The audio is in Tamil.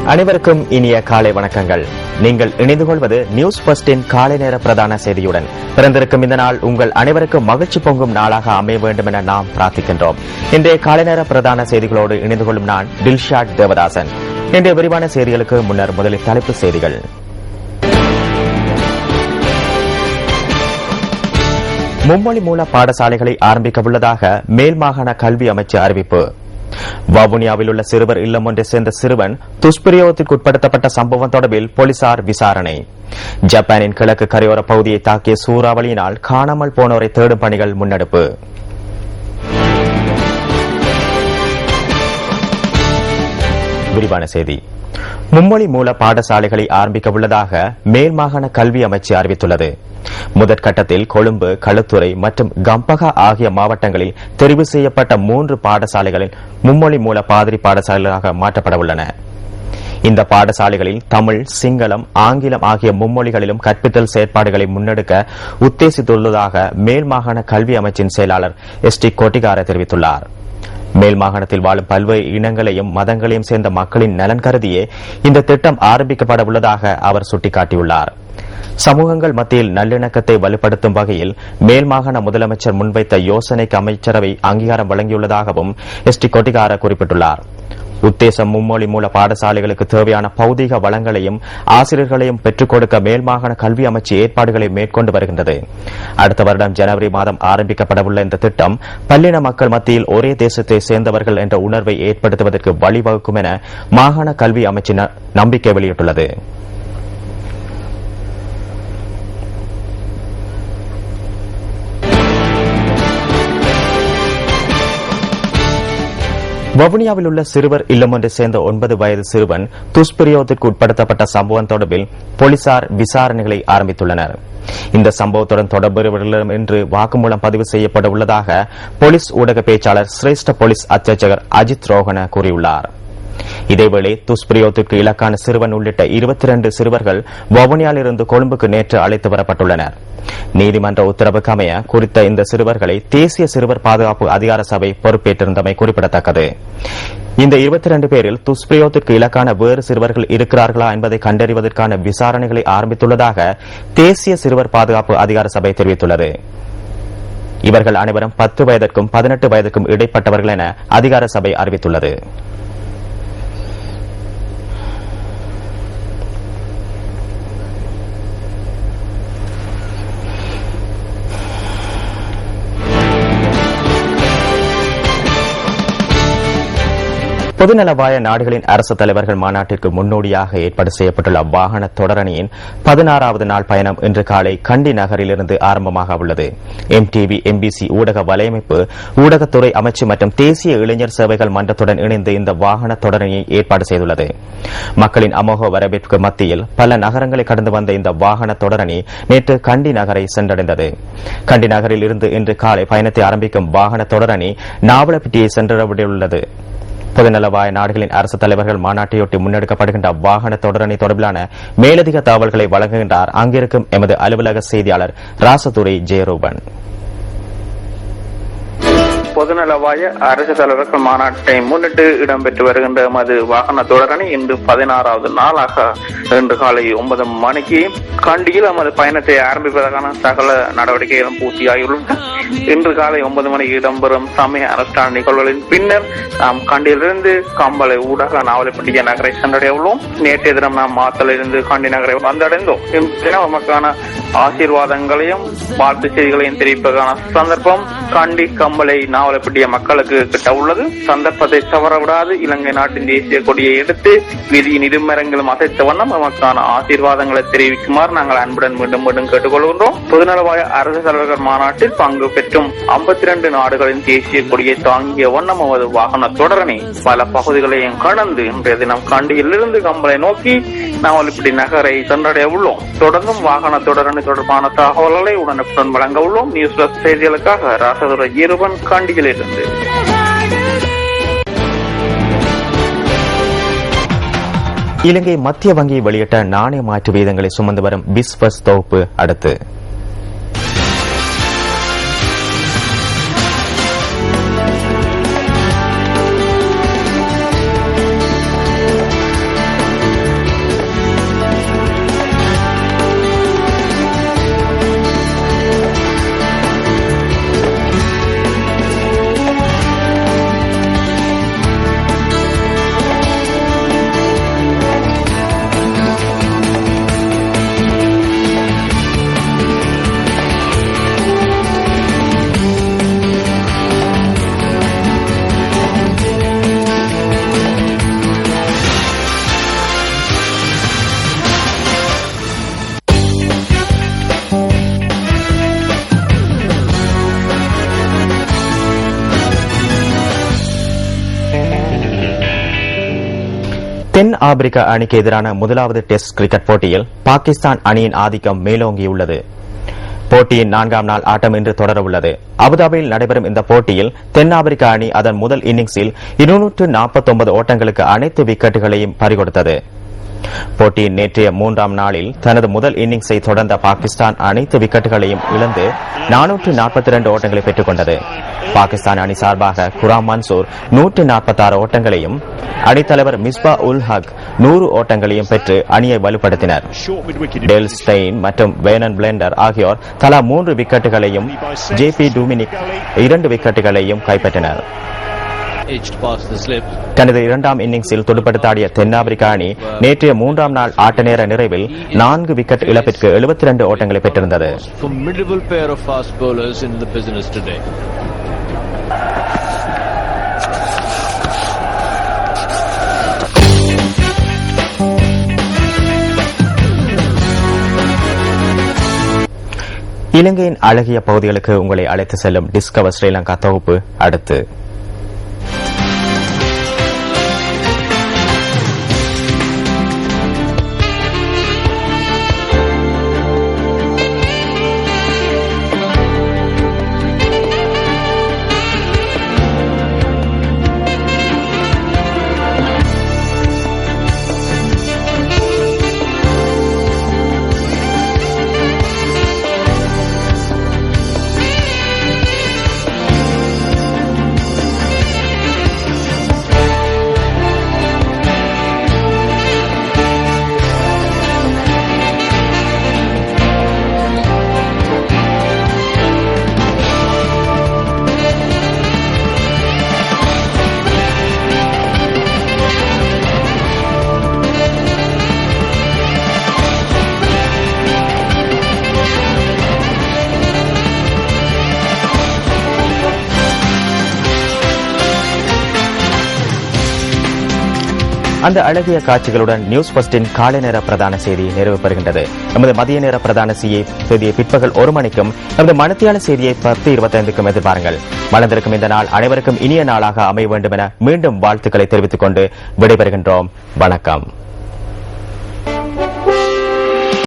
அனைவருக்கும் இனிய காலை வணக்கங்கள். நீங்கள் இணைந்து கொள்வது நியூஸ் ஃபர்ஸ்டின் காலை நேர பிரதான செய்தியுடன். பிறந்திருக்கும் இந்த நாள் உங்கள் அனைவருக்கும் மகிழ்ச்சி பொங்கும் நாளாக அமைய வேண்டும் என நாம் பிரார்த்திக்கின்றோம். இன்றைய காலை நேர பிரதான செய்திகளோடு இணைந்து கொள்ளும் நான் டில்ஷாட் தேவதாசன். இன்றைய விரிவான செய்திகளுக்கு முன்னர் முதலில் தலைப்புச் செய்திகள். மும்மொழி மூல பாடசாலைகளை ஆரம்பிக்க உள்ளதாக மேல் மாகாண கல்வி அமைச்சு அறிவிப்பு. வவுனியாவில் உள்ள சிறுவர் இல்லம் ஒன்றை சேர்ந்த சிறுவன் துஷ்பிரயோகத்திற்கு உட்படுத்தப்பட்ட சம்பவம் தொடர்பில் போலீசார் விசாரணை. ஜப்பானின் கிழக்கு கரையோர பகுதியை தாக்கிய சூறாவளியினால் காணாமல் போனோரை தேடும் பணிகள் முன்னெடுப்பு. விரிவான செய்தி. மும்மொழி மூல பாடசாலைகளை ஆரம்பிக்க உள்ளதாக மேல் மாகாண கல்வி அமைச்சு அறிவித்துள்ளது. முதற்கட்டத்தில் கொழும்பு, களுத்துறை மற்றும் கம்பகா ஆகிய மாவட்டங்களில் தெரிவு செய்யப்பட்ட 3 பாடசாலைகளில் மும்மொழி மூல பாதிரி பாடசாலைகளாக மாற்றப்பட உள்ளன. இந்த பாடசாலைகளில் தமிழ், சிங்களம், ஆங்கிலம் ஆகிய மும்மொழிகளிலும் கற்பித்தல் செயற்பாடுகளை முன்னெடுக்க உத்தேசித்துள்ளதாக மேல் மாகாண கல்வி அமைச்சின் செயலாளர் ST கொட்டிகார தெரிவித்துள்ளார். மேல் மாகாணத்தில் வாழும் பல்வேறு இனங்களையும் மதங்களையும் சேர்ந்த மக்களின் நலன் கருதியே இந்த திட்டம் ஆரம்பிக்கப்பட உள்ளதாக அவர் சுட்டிக்காட்டியுள்ளார். சமூகங்கள் மத்தியில் நல்லிணக்கத்தை வலுப்படுத்தும் வகையில் மேல் மாகாண முதலமைச்சர் முன்வைத்த யோசனைக்கு அமைச்சரவை அங்கீகாரம் வழங்கியுள்ளதாகவும் ST கொட்டிகார குறிப்பிட்டுள்ளார். உத்தேசம் மும்மொழி மூல பாடசாலைகளுக்கு தேவையான பௌதீக வளங்களையும் ஆசிரியர்களையும் பெற்றுக் கொடுக்க மேல் மாகாண கல்வி அமைச்சு ஏற்பாடுகளை மேற்கொண்டு வருகின்றது. அடுத்த வருடம் ஜனவரி மாதம் ஆரம்பிக்கப்படவுள்ள இந்த திட்டம் பல்லின மக்கள் மத்தியில் ஒரே தேசத்தை சேர்ந்தவர்கள் என்ற உணர்வை ஏற்படுத்துவதற்கு வழிவகுக்கும் என மாகாண கல்வி அமைச்சு நம்பிக்கை வெளியிட்டுள்ளது. வவுனியாவில் உள்ள சிறுவர் இல்லம் ஒன்றை சேர்ந்த 9 வயது சிறுவன் துஷ்பிரயோகத்திற்கு உட்படுத்தப்பட்ட சம்பவம் தொடர்பில் போலீசார் விசாரணைகளை ஆரம்பித்துள்ளனர். இந்த சம்பவத்துடன் தொடர்புடையவர்களிடம் இன்று வாக்குமூலம் பதிவு செய்யப்பட உள்ளதாக போலீஸ் ஊடக பேச்சாளர் சிரேஷ்ட போலீஸ் அத்தியட்சகர் அஜித் ரோஹன கூறியுள்ளார். இதேவேளை துஷ்பிரயோகத்திற்கு இலக்கான சிறுவன் உள்ளிட்ட 22 சிறுவர்கள் வவுனியாவிலிருந்து கொழும்புக்கு நேற்று அழைத்து வரப்பட்டுள்ளனர். நீதிமன்ற உத்தரவுக்கு அமைய குறித்த இந்த சிறுவர்களை தேசிய சிறுவர் பாதுகாப்பு அதிகார சபை பொறுப்பேற்றிருந்தமை குறிப்பிடத்தக்கது. இந்த 22 பேரில் துஷ்பிரயோகத்திற்கு இலக்கான வேறு சிறுவர்கள் இருக்கிறார்களா என்பதை கண்டறிவதற்கான விசாரணைகளை ஆரம்பித்துள்ளதாக தேசிய சிறுவர் பாதுகாப்பு அதிகார சபை தெரிவித்துள்ளது. இவர்கள் அனைவரும் 10 வயதிற்கும் 18 வயதுக்கும் இடைப்பட்டவர்கள் என அதிகார சபை அறிவித்துள்ளது. பொதுநலவாய நாடுகளின் அரசு தலைவர்கள் மாநாட்டிற்கு முன்னோடியாக ஏற்பாடு செய்யப்பட்டுள்ள வாகன தொடரணியின் 16வது நாள் பயணம் இன்று காலை கண்டி நகரிலிருந்து ஆரம்பமாக உள்ளது. MTV MBC ஊடக வலையமைப்பு, ஊடகத்துறை அமைச்சு மற்றும் தேசிய இளைஞர் சேவைகள் மன்றத்துடன் இணைந்து இந்த வாகன தொடரணியை ஏற்பாடு செய்துள்ளது. மக்களின் அமோக வரவேற்புக்கு மத்தியில் பல நகரங்களை கடந்து வந்த இந்த வாகன தொடரணி நேற்று கண்டி நகரை சென்றடைந்தது. கண்டி நகரில் இருந்து இன்று காலை பயணத்தை ஆரம்பிக்கும் வாகன தொடரணி நாவலப்பிட்டியை சென்றடைந்துள்ளது. பொதுநலவாய நாடுகளின் அரசு தலைவர்கள் மாநாட்டையொட்டி முன்னெடுக்கப்படுகின்ற வாகன தொடரணி தொடர்பிலான மேலதிக தகவல்களை வழங்குகின்றார் அங்கிருக்கும் எமது அலுவலக செய்தியாளர் ராசதுரை ஜெயரூபன். பொதுநலவாய அரசு தலைவர்கள் மாநாட்டை முன்னிட்டு இடம்பெற்று வருகின்ற எமது வாகன தொடரணி இன்று 16வது நாளாக இன்று காலை 9 மணிக்கு கண்டியில் எமது பயணத்தை ஆரம்பிப்பதற்கான சகல நடவடிக்கைகளும் பூர்த்தியாகியுள்ளன. இன்று காலை 9 மணிக்கு இடம்பெறும் சமய அனுஷ்டான நிகழ்வுகளின் பின்னர் நாம் கண்டியிலிருந்து கம்பளை ஊடாக நாவலப்பிட்டிய நகரை சென்றடைய உள்ளோம். நேற்றைய தினம் நாம் மாத்தலிருந்து கண்டி நகரை வந்தடைந்தோம். நமக்கான ஆசீர்வாதங்களையும் வாழ்த்து செய்திகளையும் தெரிவிப்பதற்கான சந்தர்ப்பம் கண்டி, கம்பளை, நாவலப்பிட்டிய மக்களுக்கு கிட்ட உள்ளது. சந்தர்ப்பத்தை தவறவிடாது இலங்கை நாட்டின் தேசிய கொடியை எடுத்து வீதியின் இருமரங்களும் அசைத்த வண்ணம் நமக்கான ஆசீர்வாதங்களை தெரிவிக்குமாறு நாங்கள் அன்புடன் மீண்டும் மீண்டும் கேட்டுக்கொள்கின்றோம். பொதுநலவாய அரசு தலைவர்கள் மாநாட்டில் பங்கு பெற்றும் 52 நாடுகளின் தேசிய கொடியை தாங்கிய வண்ணம் நமது வாகன தொடரணி பல பகுதிகளையும் கடந்து இன்றைய தினம் கண்டியிலிருந்து கம்பளை நோக்கி நாவலப்பிட்டி நகரை சென்றடைய உள்ளோம். தொடர்ந்தும் வாகன தொடரணி தொடர்பான தகவல்களை உடனுக்குடன் வழங்க உள்ளோம். நியூஸ் பிளஸ் செய்திகளுக்காக ராசதுரை ஜெயரூபன் கண்டியிலிருந்து. இலங்கை மத்திய வங்கி வெளியிட்ட நாணய மாற்று வீதங்களை சுமந்து வரும் பிஸ்வஸ் தொகுப்பு அடுத்து தென் ஆப்பிரிக்கா அணிக்கு எதிரான முதலாவது டெஸ்ட் கிரிக்கெட் போட்டியில் பாகிஸ்தான் அணியின் ஆதிக்கம் மேலோங்கியுள்ளது. போட்டியின் 4ஆம் நாள் ஆட்டம் இன்று தொடரவுள்ளது. அபுதாபியில் நடைபெறும் இந்த போட்டியில் தென்னாப்பிரிக்க அணி அதன் முதல் இன்னிங்ஸில் 249 ஓட்டங்களுக்கு அனைத்து விக்கெட்டுகளையும் பறிகொடுத்தது. போட்டியின் நேற்றைய 3ஆம் நாளில் தனது முதல் இன்னிங்ஸை தொடர்ந்த பாகிஸ்தான் அனைத்து விக்கெட்டுகளையும் இழந்து 442 ஓட்டங்களை பெற்றுக் கொண்டது. பாகிஸ்தான் அணி சார்பாக குராம் மன்சூர் 146 ஓட்டங்களையும் அணித்தலைவர் மிஸ்பா உல் ஹக் 100 ஓட்டங்களையும் பெற்று அணியை வலுப்படுத்தினர். டேல் ஸ்டெயின் மற்றும் வேனன் பிளெண்டர் ஆகியோர் தலா 3 விக்கெட்டுகளையும் ஜே.பி. டூமினிக் 2 விக்கெட்டுகளையும் கைப்பற்றினர். தனது 2ஆம் இன்னிங்ஸில் துடுப்படுத்தாடிய தென்னாப்பிரிக்க அணி நேற்றைய 3ஆம் நாள் ஆட்ட நேர நிறைவில் 4 விக்கெட் இழப்பிற்கு 72 ஓட்டங்களை பெற்றிருந்தது. இலங்கையின் அழகிய பகுதிகளுக்கு உங்களை அழைத்து செல்லும் டிஸ்கவர் ஸ்ரீலங்கா தொகுப்பு அடுத்து. அந்த அழகிய காட்சிகளுடன் நியூஸ் பஸ்டின் காலை நேர பிரதான செய்தி நிறைவு பெறுகின்றது. நமது மதிய நேர பிரதான செய்தியை பிற்பகல் 1 மணிக்கும் நமது மணித்தியால செய்தியை 10:25க்கும் எதிர்பாருங்கள். மலர்ந்திருக்கும் இந்த நாள் அனைவருக்கும் இனிய நாளாக அமைய வேண்டும் என மீண்டும் வாழ்த்துக்களை தெரிவித்துக் கொண்டு விடைபெறுகின்றோம். வணக்கம்.